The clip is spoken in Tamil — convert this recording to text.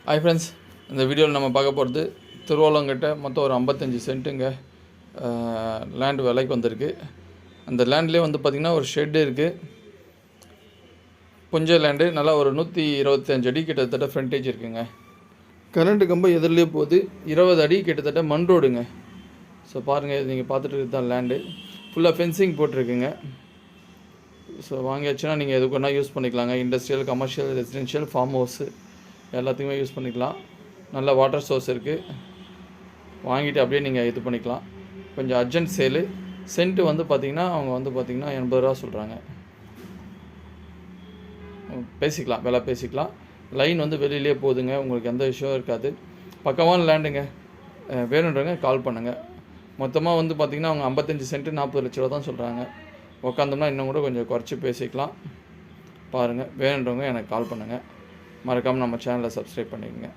ஹாய் ஃப்ரெண்ட்ஸ், இந்த வீடியோவில் நம்ம பார்க்க போகிறது திருவள்ளங்கிட்ட மொத்தம் ஒரு 55 சென்ட்டுங்க லேண்ட் விலைக்கு வந்திருக்கு. அந்த லேண்ட்லேயே வந்து பார்த்திங்கன்னா ஒரு ஷெட்டு இருக்குது. கொஞ்சம் லேண்டு நல்லா ஒரு 125 அடி கிட்டத்தட்ட ஃப்ரண்டேஜ் இருக்குங்க. கரண்ட்டு கம்பம் எதிரிலே போகுது. 20 அடி கிட்டத்தட்ட மண் ரோடுங்க. ஸோ பாருங்கள், நீங்கள் பார்த்துட்டு இருக்குது தான் லேண்டு. ஃபுல்லாக ஃபென்சிங் போட்டிருக்குங்க. ஸோ வாங்கியாச்சுன்னா நீங்கள் எதுக்கு வேணால் யூஸ் பண்ணிக்கலாங்க. Industrial, commercial, residential, form house எல்லாத்துக்குமே யூஸ் பண்ணிக்கலாம். நல்ல வாட்டர் சோர்ஸ் இருக்குது. வாங்கிட்டு அப்படியே நீங்கள் இது பண்ணிக்கலாம். கொஞ்சம் அர்ஜென்ட் சேலு. சென்ட்டு வந்து பார்த்திங்கன்னா அவங்க வந்து பார்த்திங்கன்னா 80 ரூபா சொல்கிறாங்க. பேசிக்கலாம், விலை பேசிக்கலாம். லைன் வந்து வெளியிலே போகுதுங்க, உங்களுக்கு எந்த இஷ்யூவும் இருக்காது. பக்கமான லேண்டுங்க. வேணுன்றவங்க கால் பண்ணுங்கள். மொத்தமாக வந்து பார்த்திங்கன்னா அவங்க 55 சென்ட்டு 40 லட்ச ரூபா தான் சொல்கிறாங்க. உக்காந்தோம்னா இன்னும் கூட கொஞ்சம் குறைச்சி பேசிக்கலாம். பாருங்கள், வேணுன்றவங்க எனக்கு கால் பண்ணுங்கள். மறக்காமல் நம்ம சேனலை சப்ஸ்கிரைப் பண்ணிக்கோங்க.